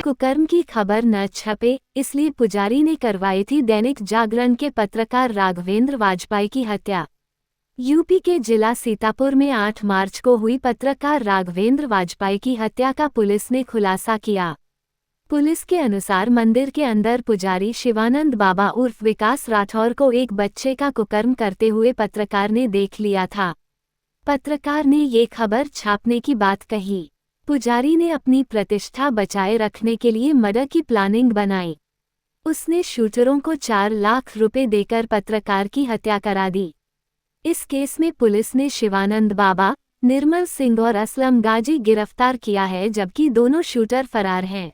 कुकर्म की खबर न छपे, इसलिए पुजारी ने करवाई थी दैनिक जागरण के पत्रकार राघवेंद्र वाजपेयी की हत्या। यूपी के जिला सीतापुर में 8 मार्च को हुई पत्रकार राघवेंद्र वाजपेयी की हत्या का पुलिस ने खुलासा किया। पुलिस के अनुसार मंदिर के अंदर पुजारी शिवानंद बाबा उर्फ विकास राठौर को एक बच्चे का कुकर्म करते हुए पत्रकार ने देख लिया था। पत्रकार ने ये खबर छापने की बात कही। पुजारी ने अपनी प्रतिष्ठा बचाए रखने के लिए मर्डर की प्लानिंग बनाई। उसने शूटरों को 4 लाख रुपए देकर पत्रकार की हत्या करा दी। इस केस में पुलिस ने शिवानंद बाबा, निर्मल सिंह और असलम गाजी गिरफ्तार किया है, जबकि दोनों शूटर फरार हैं।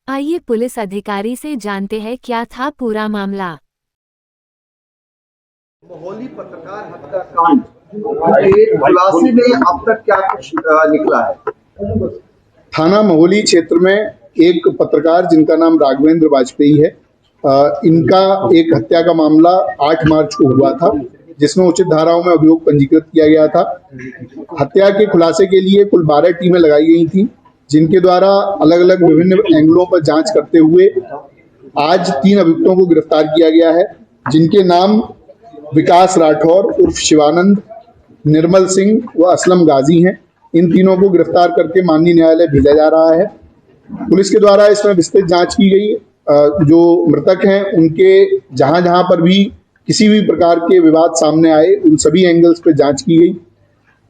आइए पुलिस अधिकारी से जानते हैं क्या था पूरा मामला। महोली पत्रकार हत्याकांड के खुलासे में अब तक क्या कुछ निकला है? थाना महोली क्षेत्र में एक पत्रकार जिनका नाम राघवेंद्र वाजपेयी है, इनका एक हत्या का मामला 8 मार्च को हुआ था, जिसमें उचित धाराओं में अभियोग पंजीकृत किया गया था। हत्या के खुलासे के लिए कुल 12 टीमें लगाई गई थी, जिनके द्वारा अलग अलग विभिन्न एंगलों पर जांच करते हुए आज 3 अभियुक्तों को गिरफ्तार किया गया है, जिनके नाम विकास राठौर उर्फ शिवानंद, निर्मल सिंह व असलम गाजी हैं। इन तीनों को गिरफ्तार करके माननीय न्यायालय भेजा जा रहा है। पुलिस के द्वारा इसमें विस्तृत जांच की गई। जो मृतक हैं उनके जहां जहां पर भी किसी भी प्रकार के विवाद सामने आए, उन सभी एंगल्स पर जांच की गई।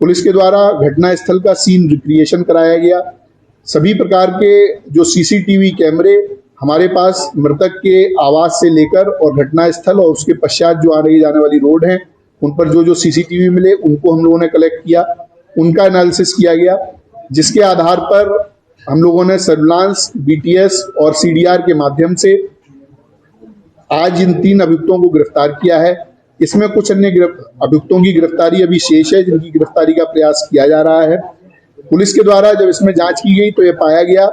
पुलिस के द्वारा घटना स्थल का सीन रिक्रिएशन कराया गया। सभी प्रकार के जो सीसीटीवी कैमरे हमारे पास मृतक के आवास से लेकर और घटना स्थल और उसके पश्चात जो आने जाने वाली रोड है, उन पर जो सीसीटीवी मिले उनको हम लोगों ने कलेक्ट किया, उनका एनालिसिस किया गया, जिसके आधार पर हम लोगों ने सर्विलांस, बीटीएस और सीडीआर के माध्यम से आज इन 3 अभियुक्तों को गिरफ्तार किया है। इसमें कुछ अन्य अभियुक्तों की गिरफ्तारी अभी शेष है, जिनकी गिरफ्तारी का प्रयास किया जा रहा है। पुलिस के द्वारा जब इसमें जांच की गई तो यह पाया गया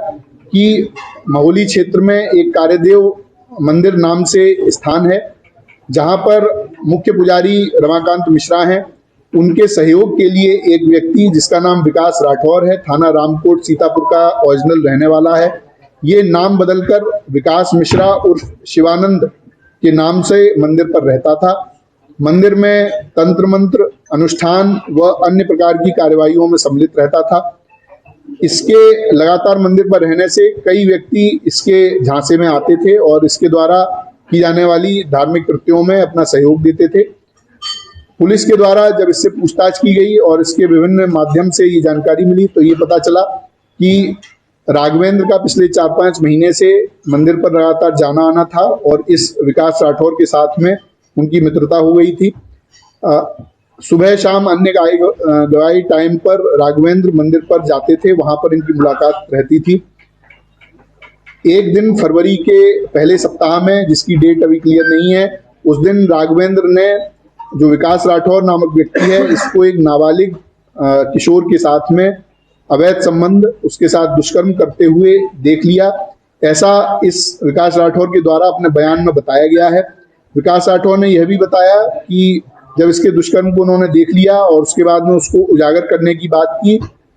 कि महोली क्षेत्र में एक कार्यदेव मंदिर नाम से स्थान है, जहां पर मुख्य पुजारी रमाकांत मिश्रा हैं। उनके सहयोग के लिए एक व्यक्ति जिसका नाम विकास राठौर है, थाना रामकोट सीतापुर का ओरिजिनल रहने वाला है, ये नाम बदलकर विकास मिश्रा उर्फ शिवानंद के नाम से मंदिर पर रहता था। मंदिर में तंत्र मंत्र अनुष्ठान व अन्य प्रकार की कार्यवाहियों में सम्मिलित रहता था। इसके लगातार मंदिर पर रहने से कई व्यक्ति इसके झांसे में आते थे और इसके द्वारा की जाने वाली धार्मिक कृत्यों में अपना सहयोग देते थे। पुलिस के द्वारा जब इससे पूछताछ की गई और इसके विभिन्न माध्यम से ये जानकारी मिली तो ये पता चला कि राघवेंद्र का पिछले 4-5 महीने से मंदिर पर लगातार जाना आना था और इस विकास राठौर के साथ में उनकी मित्रता हो गई थी। सुबह शाम अन्य गवाही टाइम पर राघवेंद्र मंदिर पर जाते थे, वहां पर इनकी मुलाकात रहती थी। एक दिन फरवरी के पहले सप्ताह में, जिसकी डेट अभी क्लियर नहीं है, उस दिन राघवेंद्र ने जो विकास राठौर नामक व्यक्ति है, इसको एक नाबालिग किशोर के साथ में अवैध संबंध, उसके साथ दुष्कर्म करते हुए देख लिया। ऐसा इस विकास राठौर के द्वारा अपने बयान में बताया गया है। विकास राठौर ने यह भी बताया कि जब इसके दुष्कर्म को उन्होंने देख लिया और उसके बाद में उसको उजागर करने की बात की,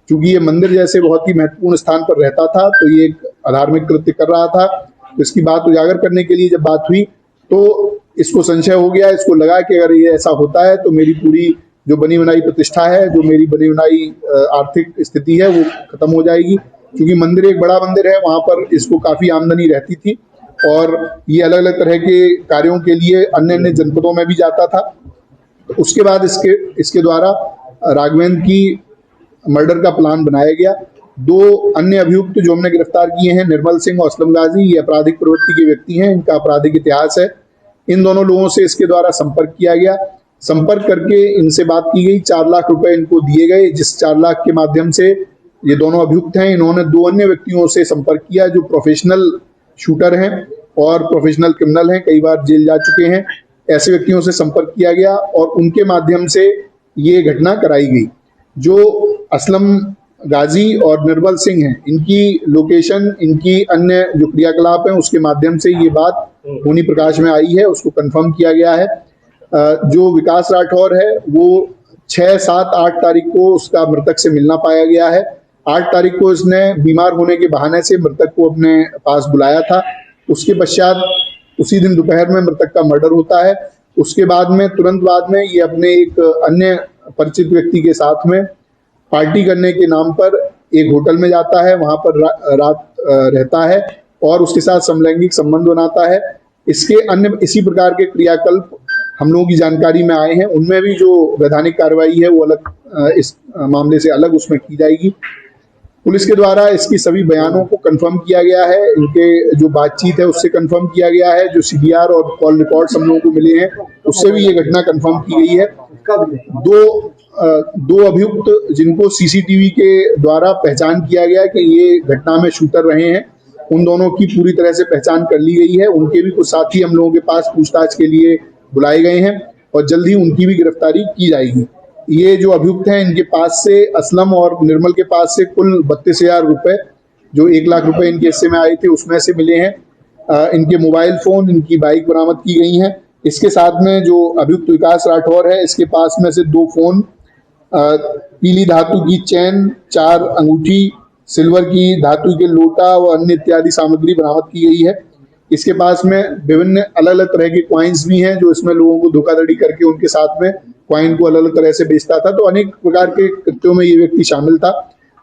क्योंकि ये मंदिर जैसे बहुत ही महत्वपूर्ण स्थान पर रहता था, तो ये एक अधार्मिक कृत्य कर रहा था। तो इसकी बात उजागर करने के लिए जब बात हुई तो इसको संशय हो गया, इसको लगा कि अगर ये ऐसा होता है तो मेरी पूरी जो बनी बनाई प्रतिष्ठा है, जो मेरी बनी बनाई आर्थिक स्थिति है, वो खत्म हो जाएगी। क्योंकि मंदिर एक बड़ा मंदिर है, वहां पर इसको काफी आमदनी रहती थी और ये अलग अलग तरह के कार्यों के लिए अन्य अन्य जनपदों में भी जाता था। तो उसके बाद इसके द्वारा राघवेंद्र की मर्डर का प्लान बनाया गया। 2 अन्य अभियुक्त जो हमने गिरफ्तार किए हैं, निर्मल सिंह और असलम गाजी, ये आपराधिक प्रवृत्ति के व्यक्ति हैं, इनका आपराधिक इतिहास है। इन दोनों लोगों से इसके द्वारा संपर्क किया गया। संपर्क करके इनसे बात की गई, 4 लाख रुपए इनको दिए गए, जिस 4 लाख के माध्यम से ये दोनों अभियुक्त हैं, इन्होंने 2 अन्य व्यक्तियों से संपर्क किया जो प्रोफेशनल शूटर हैं और प्रोफेशनल क्रिमिनल हैं, कई बार जेल जा चुके हैं। ऐसे व्यक्तियों से संपर्क किया गया और उनके माध्यम से ये घटना कराई गई। जो असलम गाजी और निर्मल सिंह हैं, इनकी लोकेशन, इनकी अन्य जो क्रियाकलाप हैं, उसके माध्यम से ये बात होनी प्रकाश में आई है, उसको कंफर्म किया गया है। जो विकास राठौर है वो 6, 7, 8 तारीख को उसका मृतक से मिलना पाया गया है। 8 तारीख को इसने बीमार होने के बहाने से मृतक को अपने पास बुलाया था। उसके पश्चात उसी दिन दोपहर में मृतक का मर्डर होता है। उसके बाद में तुरंत बाद में ये अपने एक अन्य परिचित व्यक्ति के साथ में पार्टी करने के नाम पर एक होटल में जाता है, वहां पर रात रहता है और उसके साथ समलैंगिक संबंध बनाता है। इसके अन्य इसी प्रकार के क्रियाकल्प हम लोगों की जानकारी में आए हैं। उनमें भी जो वैधानिक कार्रवाई है वो अलग इस मामले से अलग उसमें की जाएगी। पुलिस के द्वारा इसकी सभी बयानों को कंफर्म किया गया है, इनके जो बातचीत है उससे कंफर्म किया गया है, जो सीडीआर और कॉल रिकॉर्ड्स हम लोगों को मिले हैं उससे भी ये घटना कंफर्म की गई है। दो अभियुक्त जिनको सीसीटीवी के द्वारा पहचान किया गया कि ये घटना में शूटर रहे हैं, उन दोनों की पूरी तरह से पहचान कर ली गई है। उनके भी कुछ साथी हम लोगों के पास पूछताछ के लिए बुलाए गए हैं और जल्द ही उनकी भी गिरफ्तारी की जाएगी। ये जो अभियुक्त हैं इनके पास से असलम और निर्मल के पास से कुल 32,000 रुपए, जो 1 लाख रुपए इनके हिस्से में आए थे उसमें से मिले हैं। इनके मोबाइल फोन, इनकी बाइक बरामद की गई हैं। इसके साथ में जो अभियुक्त विकास राठौर है इसके पास में से 2 फोन, पीली धातु की चैन, 4 अंगूठी, सिल्वर की धातु के लोटा व अन्य इत्यादि सामग्री बरामद की गई है। इसके पास में विभिन्न अलग अलग तरह के क्वाइंस भी हैं जो इसमें लोगों को धोखाधड़ी करके उनके साथ में क्वाइन को अलग अलग तरह से बेचता था। तो अनेक प्रकार के कृत्यों में ये व्यक्ति शामिल था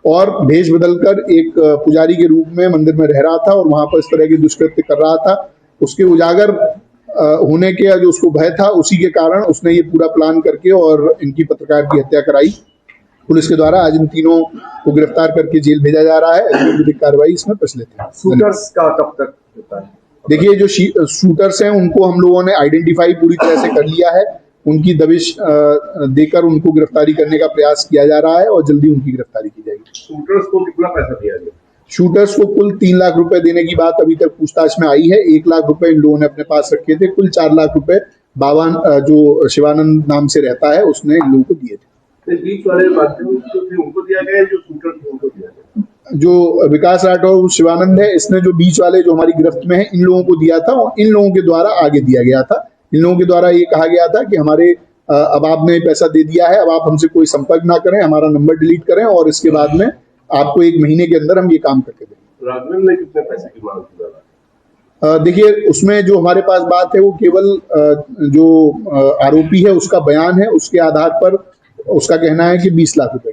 और भेष बदलकर एक पुजारी के रूप में मंदिर में रह रहा था और वहां पर इस तरह के दुष्कृत्य कर रहा था। उसके उजागर होने के जो उसको भय था उसी के कारण उसने ये पूरा प्लान करके और इनकी पत्रकार की हत्या कराई। पुलिस के द्वारा आज इन तीनों को गिरफ्तार करके जेल भेजा जा रहा है। विधिक कार्रवाई इसमें प्रचलित है। शूटर्स का कब तक होता है? देखिए, जो शूटर्स हैं उनको हम लोगों ने आइडेंटिफाई पूरी तरह से कर लिया है। उनकी दबिश देकर उनको गिरफ्तारी करने का प्रयास किया जा रहा है और जल्दी उनकी गिरफ्तारी की जाएगी। शूटर्स को कितना पैसा दिया गया? शूटर्स को कुल 3 लाख रुपए देने की बात अभी तक पूछताछ में आई है। 1 लाख रुपए इन लोगों ने अपने पास रखे थे। कुल 4 लाख रुपए बाबा जो शिवानंद नाम से रहता है उसने इन लोगों को दिए थे। बीच वाले उनको दिया गया, जो शूटर थे उनको दिया गया? जो विकास राठौर शिवानंद है इसने जो बीच वाले जो हमारी गिरफ्त में है इन लोगों को दिया था और इन लोगों के द्वारा आगे दिया गया था। इन लोगों के द्वारा ये कहा गया था कि हमारे अब आपने पैसा दे दिया है, अब आप हमसे कोई संपर्क ना करें, हमारा नंबर डिलीट करें और इसके बाद में आपको 1 महीने के अंदर हम ये काम करके देंगे। राघवेंद्र ने कितने पैसे की मांग की? देखिए, उसमें जो हमारे पास बात है वो केवल जो आरोपी है उसका बयान है, उसके आधार पर उसका कहना है कि 20 लाख रुपए।